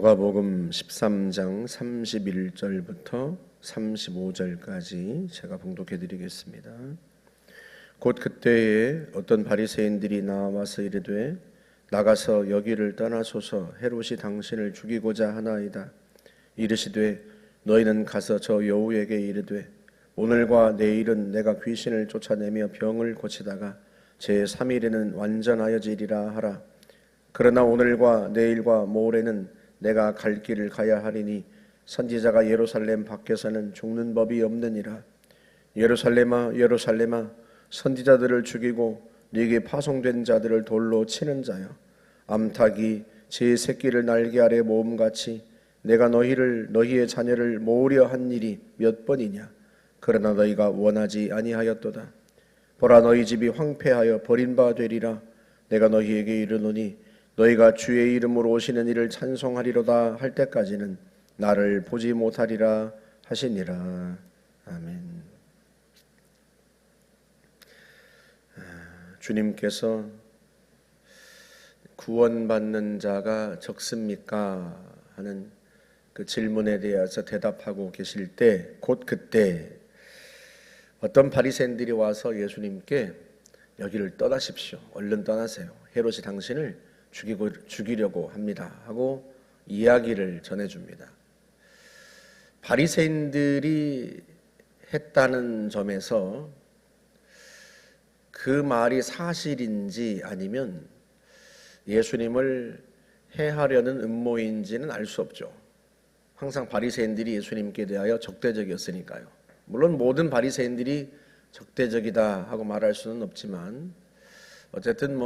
누가복음 13장 31절부터 35절까지 제가 봉독해 드리겠습니다. 곧 그때에 어떤 바리새인들이 나와서 이르되 나가서 여기를 떠나소서 헤롯이 당신을 죽이고자 하나이다. 이르시되 너희는 가서 저 여우에게 이르되 오늘과 내일은 내가 귀신을 쫓아내며 병을 고치다가 제3일에는 완전하여지리라 하라. 그러나 오늘과 내일과 모레는 내가 갈 길을 가야 하리니 선지자가 예루살렘 밖에서는 죽는 법이 없느니라. 예루살렘아 예루살렘아 선지자들을 죽이고 네게 파송된 자들을 돌로 치는 자여, 암탉이 제 새끼를 날개 아래 모음같이 내가 너희의 자녀를 모으려 한 일이 몇 번이냐. 그러나 너희가 원하지 아니하였도다. 보라, 너희 집이 황폐하여 버린 바 되리라. 내가 너희에게 이르노니 너희가 주의 이름으로 오시는 이를 찬송하리로다 할 때까지는 나를 보지 못하리라 하시니라. 아멘. 주님께서 구원받는 자가 적습니까? 하는 그 질문에 대해서 대답하고 계실 때, 곧 그때 어떤 바리새인들이 와서 예수님께 여기를 떠나십시오, 얼른 떠나세요, 헤롯이 당신을 죽이려고 합니다 하고 이야기를 전해줍니다. 바리새인들이 했다는 점에서 그 말이 사실인지 아니면 예수님을 해하려는 음모인지는 알 수 없죠. 항상 바리새인들이 예수님께 대하여 적대적이었으니까요. 물론 모든 바리새인들이 적대적이다 하고 말할 수는 없지만 어쨌든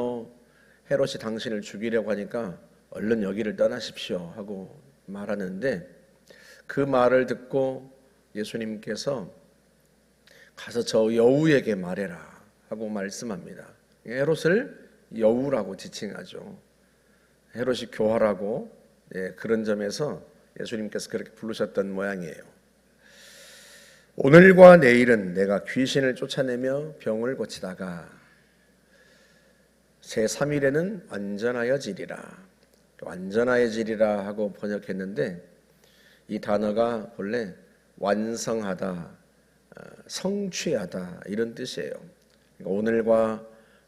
헤롯이 당신을 죽이려고 하니까 얼른 여기를 떠나십시오 하고 말하는데, 그 말을 듣고 예수님께서 가서 저 여우에게 말해라 하고 말씀합니다. 헤롯을 여우라고 지칭하죠. 헤롯이 교활하고 그런 점에서 예수님께서 그렇게 부르셨던 모양이에요. 오늘과 내일은 내가 귀신을 쫓아내며 병을 고치다가 제3일에는 완전하여지리라 하고 번역했는데, 이 단어가 본래 완성하다, 성취하다 이런 뜻이에요. 오늘과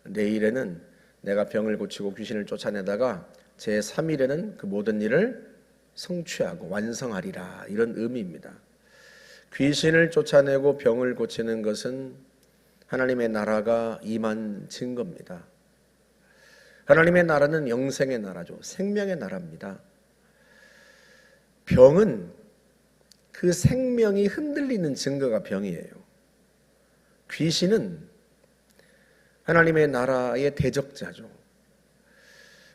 내일에는 내가 병을 고치고 귀신을 쫓아내다가 제3일에는 그 모든 일을 성취하고 완성하리라, 이런 의미입니다. 귀신을 쫓아내고 병을 고치는 것은 하나님의 나라가 임한 증거입니다. 하나님의 나라는 영생의 나라죠. 생명의 나라입니다. 병은 그 생명이 흔들리는 증거가 병이에요. 귀신은 하나님의 나라의 대적자죠.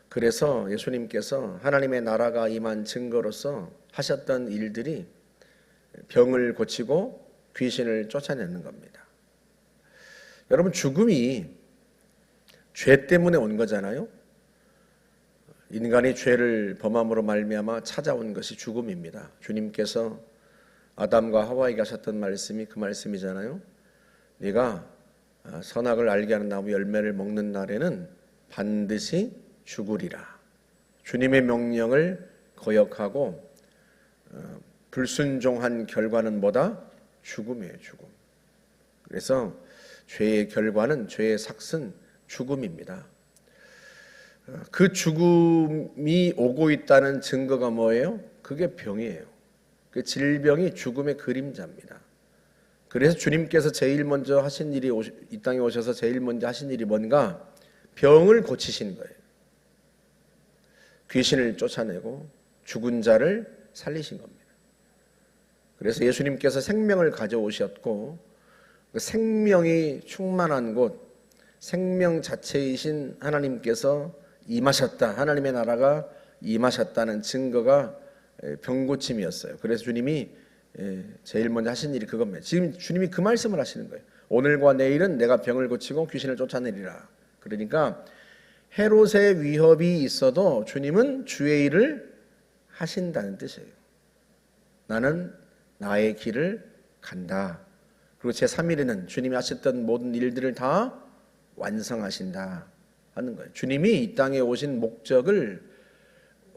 그래서 예수님께서 하나님의 나라가 임한 증거로서 하셨던 일들이 병을 고치고 귀신을 쫓아내는 겁니다. 여러분, 죽음이 죄 때문에 온 거잖아요. 인간이 죄를 범함으로 말미암아 찾아온 것이 죽음입니다. 주님께서 아담과 하와에게 하셨던 말씀이 그 말씀이잖아요. 네가 선악을 알게 하는 나무 열매를 먹는 날에는 반드시 죽으리라. 주님의 명령을 거역하고 불순종한 결과는 뭐다? 죽음이에요, 죽음. 그래서 죄의 결과는, 죄의 삭은 죽음입니다. 그 죽음이 오고 있다는 증거가 뭐예요? 그게 병이에요. 그 질병이 죽음의 그림자입니다. 그래서 주님께서 제일 먼저 하신 일이, 이 땅에 오셔서 제일 먼저 하신 일이 뭔가? 병을 고치신 거예요. 귀신을 쫓아내고 죽은 자를 살리신 겁니다. 그래서 예수님께서 생명을 가져오셨고, 그 생명이 충만한 곳, 생명 자체이신 하나님께서 임하셨다, 하나님의 나라가 임하셨다는 증거가 병고침이었어요. 그래서 주님이 제일 먼저 하신 일이 그겁니다. 지금 주님이 그 말씀을 하시는 거예요. 오늘과 내일은 내가 병을 고치고 귀신을 쫓아내리라. 그러니까 헤롯의 위협이 있어도 주님은 주의 일을 하신다는 뜻이에요. 나는 나의 길을 간다. 그리고 제3일에는 주님이 하셨던 모든 일들을 다 완성하신다 하는 거예요. 주님이 이 땅에 오신 목적을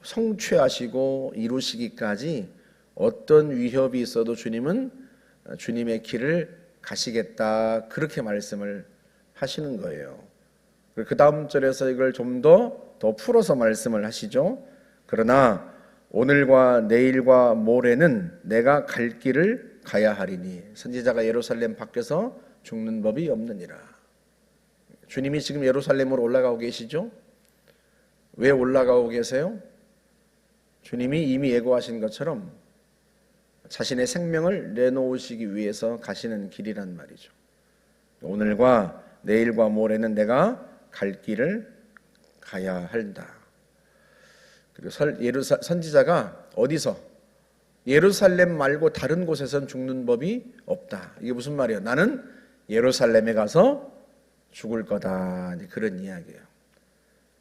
성취하시고 이루시기까지 어떤 위협이 있어도 주님은 주님의 길을 가시겠다, 그렇게 말씀을 하시는 거예요. 그 다음 절에서 이걸 좀 더 풀어서 말씀을 하시죠. 그러나 오늘과 내일과 모레는 내가 갈 길을 가야 하리니 선지자가 예루살렘 밖에서 죽는 법이 없느니라. 주님이 지금 예루살렘으로 올라가고 계시죠? 왜 올라가고 계세요? 주님이 이미 예고하신 것처럼 자신의 생명을 내놓으시기 위해서 가시는 길이란 말이죠. 오늘과 내일과 모레는 내가 갈 길을 가야 한다. 그리고 선지자가 어디서? 예루살렘 말고 다른 곳에선 죽는 법이 없다. 이게 무슨 말이에요? 나는 예루살렘에 가서 죽을 거다, 그런 이야기예요.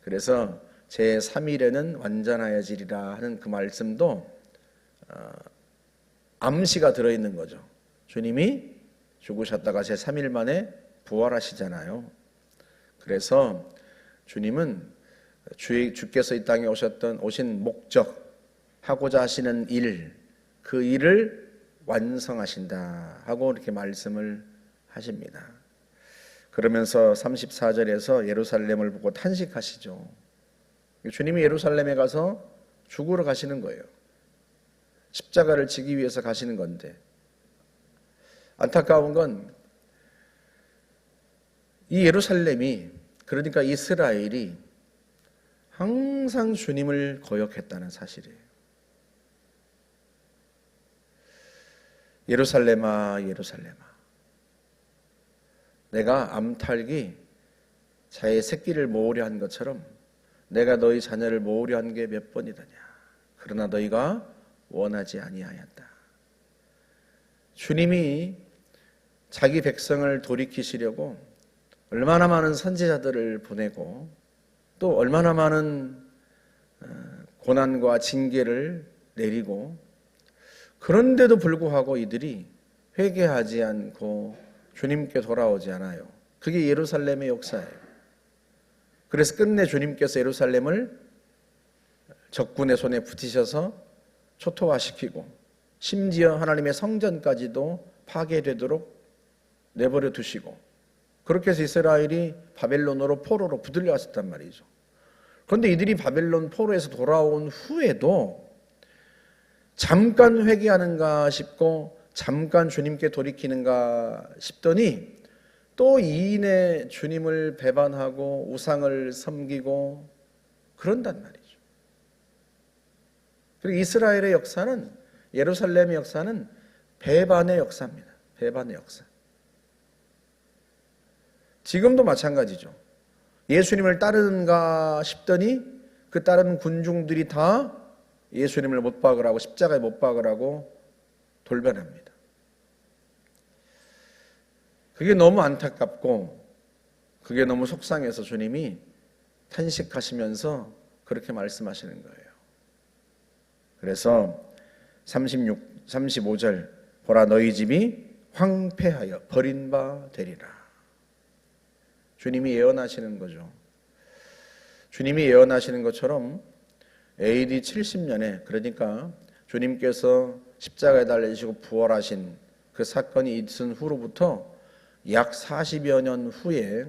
그래서 제3일에는 완전하여지리라 하는 그 말씀도 암시가 들어있는 거죠. 주님이 죽으셨다가 제3일 만에 부활하시잖아요. 그래서 주님은 주께서 이 땅에 오신 목적, 하고자 하시는 일, 그 일을 완성하신다 하고 이렇게 말씀을 하십니다. 그러면서 34절에서 예루살렘을 보고 탄식하시죠. 주님이 예루살렘에 가서 죽으러 가시는 거예요. 십자가를 지기 위해서 가시는 건데, 안타까운 건 이 예루살렘이, 그러니까 이스라엘이 항상 주님을 거역했다는 사실이에요. 예루살렘아, 예루살렘아, 내가 암탉이 자의 새끼를 모으려 한 것처럼 내가 너희 자녀를 모으려 한 게 몇 번이더냐. 그러나 너희가 원하지 아니하였다. 주님이 자기 백성을 돌이키시려고 얼마나 많은 선지자들을 보내고 또 얼마나 많은 고난과 징계를 내리고, 그런데도 불구하고 이들이 회개하지 않고 주님께 돌아오지 않아요. 그게 예루살렘의 역사예요. 그래서 끝내 주님께서 예루살렘을 적군의 손에 붙이셔서 초토화시키고 심지어 하나님의 성전까지도 파괴되도록 내버려 두시고, 그렇게 해서 이스라엘이 바벨론으로 포로로 붙들려왔었단 말이죠. 그런데 이들이 바벨론 포로에서 돌아온 후에도 잠깐 회개하는가 싶고 잠깐 주님께 돌이키는가 싶더니 또 이인의 주님을 배반하고 우상을 섬기고 그런단 말이죠. 그리고 이스라엘의 역사는, 예루살렘의 역사는 배반의 역사입니다. 배반의 역사. 지금도 마찬가지죠. 예수님을 따르는가 싶더니 그 따르는 군중들이 다 예수님을 못 박으라고, 십자가에 못 박으라고 돌변합니다. 그게 너무 안타깝고 그게 너무 속상해서 주님이 탄식하시면서 그렇게 말씀하시는 거예요. 그래서 35절, 보라 너희 집이 황폐하여 버린 바 되리라. 주님이 예언하시는 거죠. 주님이 예언하시는 것처럼 AD 70년에, 그러니까 주님께서 십자가에 달리시고 부활하신 그 사건이 있은 후로부터 약 40여 년 후에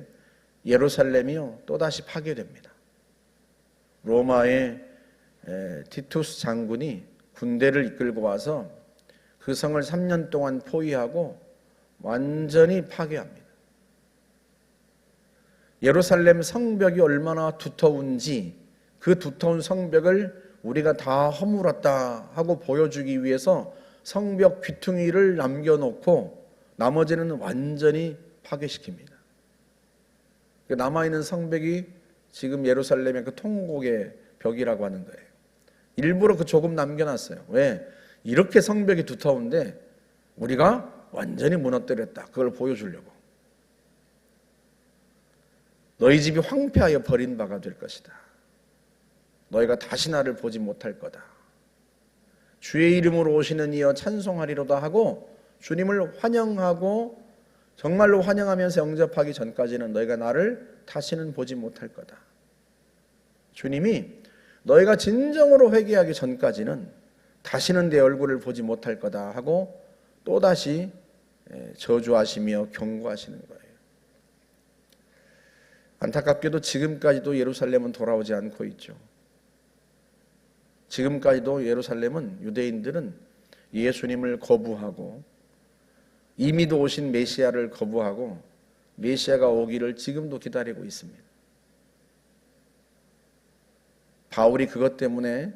예루살렘이요 또다시 파괴됩니다. 로마의 티투스 장군이 군대를 이끌고 와서 그 성을 3년 동안 포위하고 완전히 파괴합니다. 예루살렘 성벽이 얼마나 두터운지 그 두터운 성벽을 우리가 다 허물었다 하고 보여주기 위해서 성벽 귀퉁이를 남겨놓고 나머지는 완전히 파괴시킵니다. 남아있는 성벽이 지금 예루살렘의 그 통곡의 벽이라고 하는 거예요. 일부러 그 조금 남겨놨어요. 왜? 이렇게 성벽이 두터운데 우리가 완전히 무너뜨렸다, 그걸 보여주려고. 너희 집이 황폐하여 버린 바가 될 것이다. 너희가 다시 나를 보지 못할 거다. 주의 이름으로 오시는 이여 찬송하리로다 하고 주님을 환영하고 정말로 환영하면서 영접하기 전까지는 너희가 나를 다시는 보지 못할 거다. 주님이 너희가 진정으로 회개하기 전까지는 다시는 내 얼굴을 보지 못할 거다 하고 또다시 저주하시며 경고하시는 거예요. 안타깝게도 지금까지도 예루살렘은 돌아오지 않고 있죠. 지금까지도 예루살렘은 유대인들은 예수님을 거부하고 이미도 오신 메시아를 거부하고 메시아가 오기를 지금도 기다리고 있습니다. 바울이 그것 때문에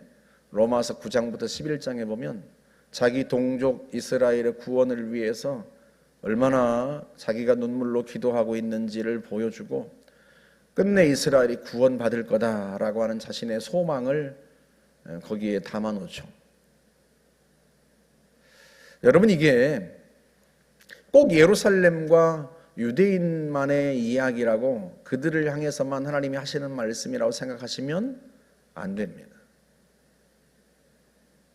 로마서 9장부터 11장에 보면 자기 동족 이스라엘의 구원을 위해서 얼마나 자기가 눈물로 기도하고 있는지를 보여주고 끝내 이스라엘이 구원받을 거다라고 하는 자신의 소망을 거기에 담아놓죠. 여러분, 이게 꼭 예루살렘과 유대인만의 이야기라고 그들을 향해서만 하나님이 하시는 말씀이라고 생각하시면 안 됩니다.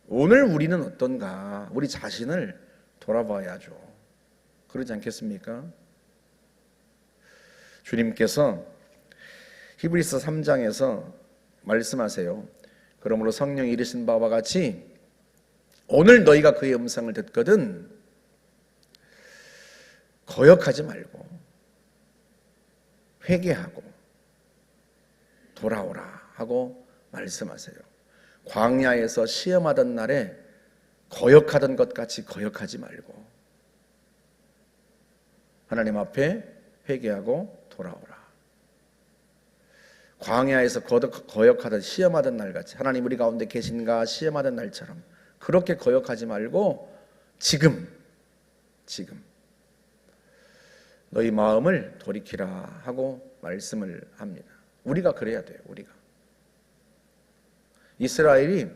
오늘 우리는 어떤가? 우리 자신을 돌아봐야죠. 그러지 않겠습니까? 주님께서 히브리서 3장에서 말씀하세요. 그러므로 성령이 이르신 바와 같이 오늘 너희가 그의 음성을 듣거든 거역하지 말고 회개하고 돌아오라 하고 말씀하세요. 광야에서 시험하던 날에 거역하던 것 같이 거역하지 말고 하나님 앞에 회개하고 돌아오라. 광야에서 거역하던 시험하던 날 같이 하나님 우리 가운데 계신가 시험하던 날처럼 그렇게 거역하지 말고 지금 너희 마음을 돌이키라 하고 말씀을 합니다. 우리가 그래야 돼요. 우리가 이스라엘이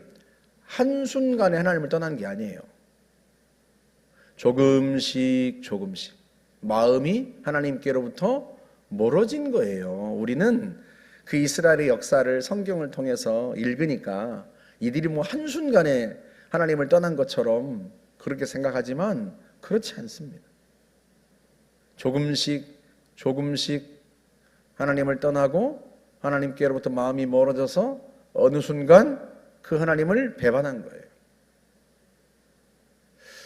한순간에 하나님을 떠난 게 아니에요. 조금씩 마음이 하나님께로부터 멀어진 거예요. 우리는 그 이스라엘의 역사를 성경을 통해서 읽으니까 이들이 뭐 한순간에 하나님을 떠난 것처럼 그렇게 생각하지만 그렇지 않습니다. 조금씩 하나님을 떠나고 하나님께로부터 마음이 멀어져서 어느 순간 그 하나님을 배반한 거예요.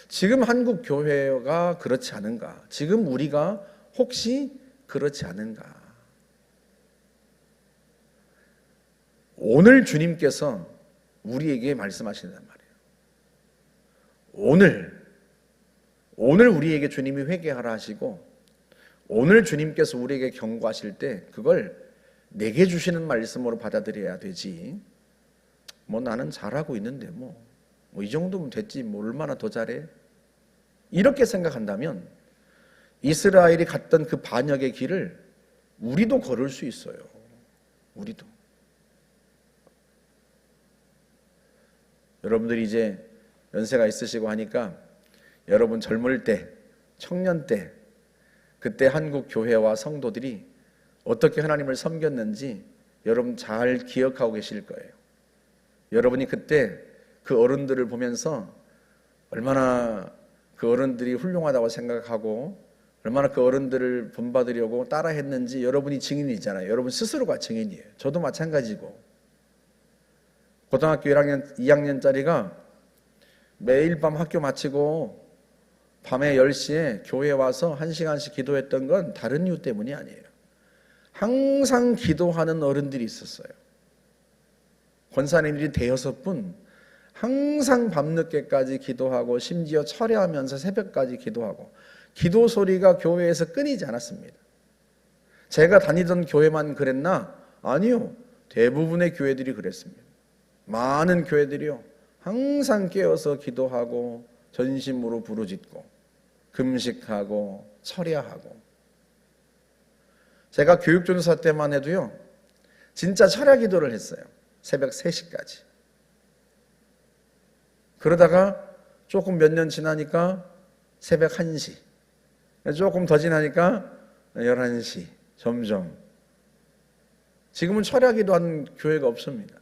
지금 한국 교회가 그렇지 않은가? 지금 우리가 혹시 그렇지 않은가? 오늘 주님께서 우리에게 말씀하신단 말이에요. 오늘 우리에게 주님이 회개하라 하시고 오늘 주님께서 우리에게 경고하실 때 그걸 내게 주시는 말씀으로 받아들여야 되지. 뭐 나는 잘하고 있는데 뭐 이 정도면 됐지 뭐 얼마나 더 잘해? 이렇게 생각한다면 이스라엘이 갔던 그 반역의 길을 우리도 걸을 수 있어요. 우리도. 여러분들이 이제 연세가 있으시고 하니까 여러분 젊을 때, 청년 때 그때 한국 교회와 성도들이 어떻게 하나님을 섬겼는지 여러분 잘 기억하고 계실 거예요. 여러분이 그때 그 어른들을 보면서 얼마나 그 어른들이 훌륭하다고 생각하고 얼마나 그 어른들을 본받으려고 따라했는지 여러분이 증인이잖아요. 여러분 스스로가 증인이에요. 저도 마찬가지고. 고등학교 2학년짜리가 매일 밤 학교 마치고 밤에 10시에 교회에 와서 1시간씩 기도했던 건 다른 이유 때문이 아니에요. 항상 기도하는 어른들이 있었어요. 권사님들이 5분 항상 밤늦게까지 기도하고 심지어 철야하면서 새벽까지 기도하고 기도 소리가 교회에서 끊이지 않았습니다. 제가 다니던 교회만 그랬나? 아니요. 대부분의 교회들이 그랬습니다. 많은 교회들이요. 항상 깨어서 기도하고 전심으로 부르짖고 금식하고 철야하고. 제가 교육전사 때만 해도요. 진짜 철야 기도를 했어요. 새벽 3시까지. 그러다가 조금 몇 년 지나니까 새벽 1시. 조금 더 지나니까 11시. 점점. 지금은 철야 기도하는 교회가 없습니다.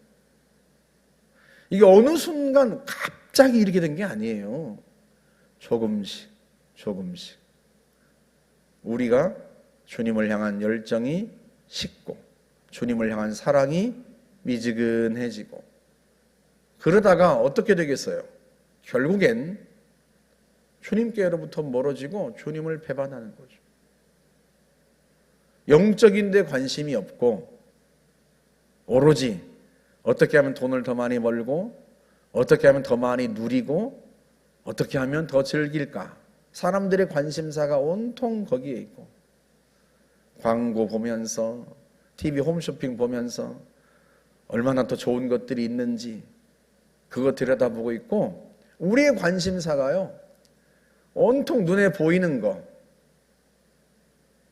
이게 어느 순간 갑자기 이렇게 된 게 아니에요. 조금씩. 우리가 주님을 향한 열정이 식고 주님을 향한 사랑이 미지근해지고 그러다가 어떻게 되겠어요? 결국엔 주님께로부터 멀어지고 주님을 배반하는 거죠. 영적인 데 관심이 없고 오로지 어떻게 하면 돈을 더 많이 벌고 어떻게 하면 더 많이 누리고 어떻게 하면 더 즐길까? 사람들의 관심사가 온통 거기에 있고 광고 보면서 TV 홈쇼핑 보면서 얼마나 더 좋은 것들이 있는지 그거 들여다보고 있고 우리의 관심사가요 온통 눈에 보이는 거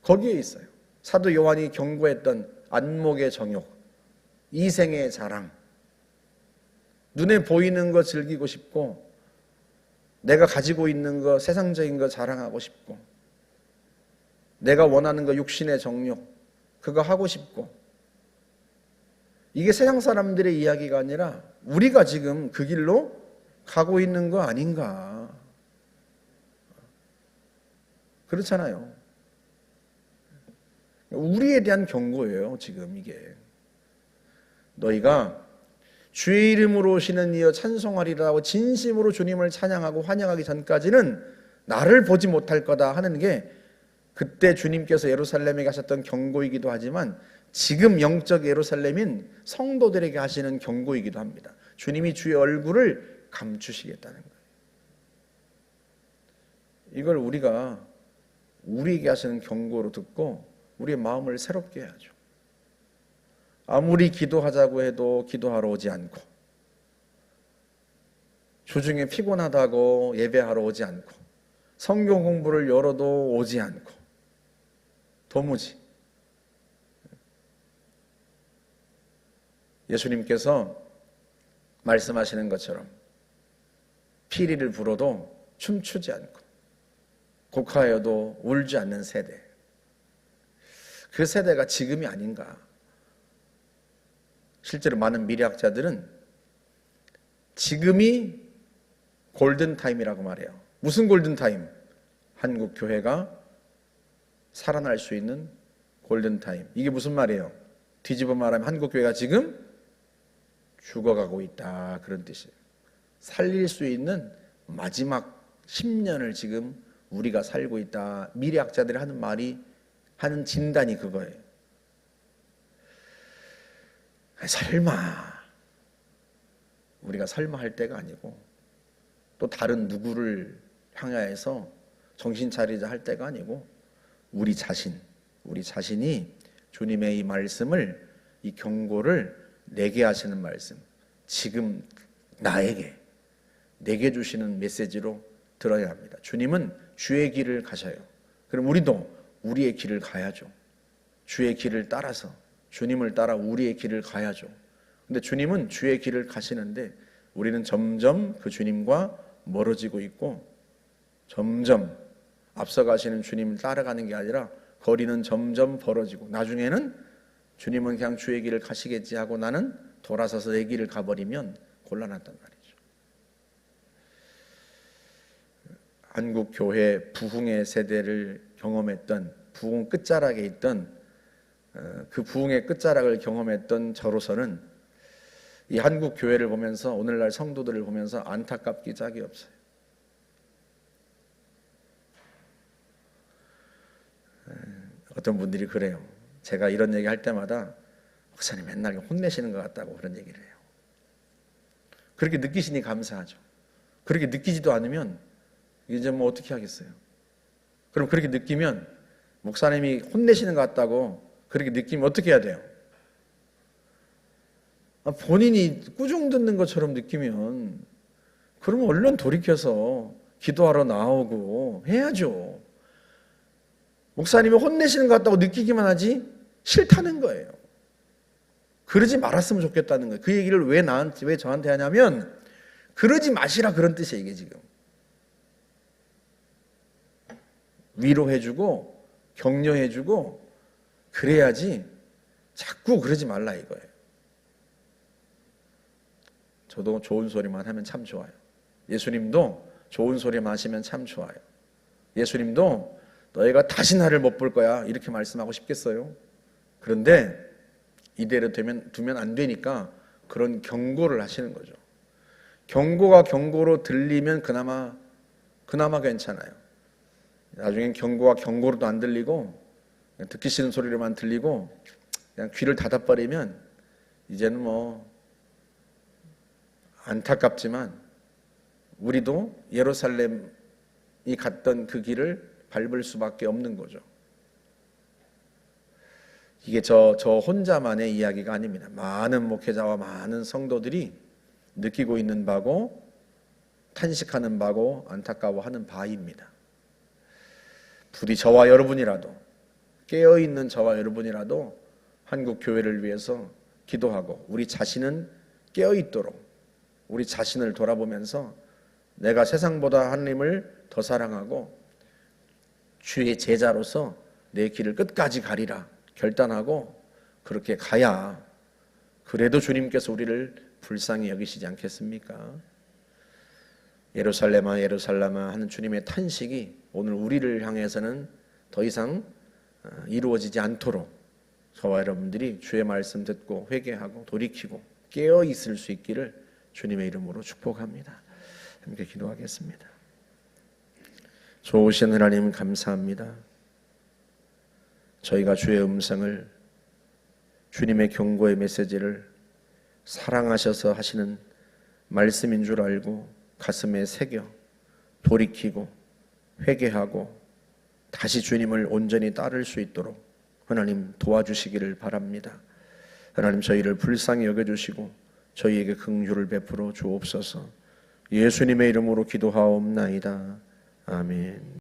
거기에 있어요. 사도 요한이 경고했던 안목의 정욕, 이생의 자랑, 눈에 보이는 거 즐기고 싶고 내가 가지고 있는 거 세상적인 거 자랑하고 싶고 내가 원하는 거 육신의 정욕 그거 하고 싶고 이게 세상 사람들의 이야기가 아니라 우리가 지금 그 길로 가고 있는 거 아닌가. 그렇잖아요. 우리에 대한 경고예요, 지금 이게. 너희가 주의 이름으로 오시는 이여 찬송하리라고 진심으로 주님을 찬양하고 환영하기 전까지는 나를 보지 못할 거다 하는 게 그때 주님께서 예루살렘에 가셨던 경고이기도 하지만 지금 영적 예루살렘인 성도들에게 하시는 경고이기도 합니다. 주님이 주의 얼굴을 감추시겠다는 거예요. 이걸 우리가 우리에게 하시는 경고로 듣고 우리의 마음을 새롭게 해야죠. 아무리 기도하자고 해도 기도하러 오지 않고 주중에 피곤하다고 예배하러 오지 않고 성경 공부를 열어도 오지 않고 도무지 예수님께서 말씀하시는 것처럼 피리를 불어도 춤추지 않고 곡하여도 울지 않는 세대, 그 세대가 지금이 아닌가. 실제로 많은 미래학자들은 지금이 골든타임이라고 말해요. 무슨 골든타임? 한국 교회가 살아날 수 있는 골든타임. 이게 무슨 말이에요? 뒤집어 말하면 한국 교회가 지금 죽어가고 있다, 그런 뜻이에요. 살릴 수 있는 마지막 10년을 지금 우리가 살고 있다. 미래학자들이 하는 말이, 하는 진단이 그거예요. 설마, 우리가 설마 할 때가 아니고 또 다른 누구를 향하여서 정신 차리자 할 때가 아니고 우리 자신이 주님의 이 말씀을, 이 경고를 내게 하시는 말씀, 지금 내게 주시는 메시지로 들어야 합니다. 주님은 주의 길을 가셔요. 그럼 우리도 우리의 길을 가야죠. 주의 길을 따라서, 주님을 따라 우리의 길을 가야죠. 근데 주님은 주의 길을 가시는데 우리는 점점 그 주님과 멀어지고 있고 점점 앞서가시는 주님을 따라가는 게 아니라 거리는 점점 벌어지고 나중에는 주님은 그냥 주의 길을 가시겠지 하고 나는 돌아서서 내 길을 가버리면 곤란하단 말이죠. 한국 교회 부흥의 세대를 경험했던, 부흥 끝자락에 있던, 그 부흥의 끝자락을 경험했던 저로서는 이 한국 교회를 보면서, 오늘날 성도들을 보면서 안타깝기 짝이 없어요. 어떤 분들이 그래요. 제가 이런 얘기 할 때마다 목사님 맨날 혼내시는 것 같다고 그런 얘기를 해요. 그렇게 느끼시니 감사하죠. 그렇게 느끼지도 않으면 이제 뭐 어떻게 하겠어요. 그럼 그렇게 느끼면, 목사님이 혼내시는 것 같다고 그렇게 느끼면 어떻게 해야 돼요? 본인이 꾸중 듣는 것처럼 느끼면 그러면 얼른 돌이켜서 기도하러 나오고 해야죠. 목사님이 혼내시는 것 같다고 느끼기만 하지 싫다는 거예요. 그러지 말았으면 좋겠다는 거예요. 그 얘기를 왜 저한테 하냐면 그러지 마시라, 그런 뜻이에요. 이게 지금 위로해주고 격려해주고 그래야지 자꾸 그러지 말라 이거예요. 저도 좋은 소리만 하면 참 좋아요. 예수님도 좋은 소리만 하시면 참 좋아요. 예수님도 너희가 다시 나를 못 볼 거야 이렇게 말씀하고 싶겠어요? 그런데 이대로 두면 안 되니까 그런 경고를 하시는 거죠. 경고가 경고로 들리면 그나마 괜찮아요. 나중엔 경고가 경고로도 안 들리고 그냥 듣기 싫은 소리로만 들리고 그냥 귀를 닫아버리면 이제는 뭐 안타깝지만 우리도 예루살렘이 갔던 그 길을 밟을 수밖에 없는 거죠. 이게 저 혼자만의 이야기가 아닙니다. 많은 목회자와 많은 성도들이 느끼고 있는 바고 탄식하는 바고 안타까워하는 바입니다. 부디 저와 여러분이라도, 깨어있는 저와 여러분이라도 한국 교회를 위해서 기도하고 우리 자신은 깨어있도록 우리 자신을 돌아보면서 내가 세상보다 하나님을 더 사랑하고 주의 제자로서 내 길을 끝까지 가리라 결단하고 그렇게 가야 그래도 주님께서 우리를 불쌍히 여기시지 않겠습니까? 예루살렘아 예루살렘아 하는 주님의 탄식이 오늘 우리를 향해서는 더 이상 이루어지지 않도록 저와 여러분들이 주의 말씀 듣고 회개하고 돌이키고 깨어 있을 수 있기를 주님의 이름으로 축복합니다. 함께 기도하겠습니다. 좋으신 하나님 감사합니다. 저희가 주의 음성을, 주님의 경고의 메시지를 사랑하셔서 하시는 말씀인 줄 알고 가슴에 새겨 돌이키고 회개하고 다시 주님을 온전히 따를 수 있도록 하나님 도와주시기를 바랍니다. 하나님 저희를 불쌍히 여겨주시고 저희에게 긍휼을 베풀어 주옵소서. 예수님의 이름으로 기도하옵나이다. 아멘.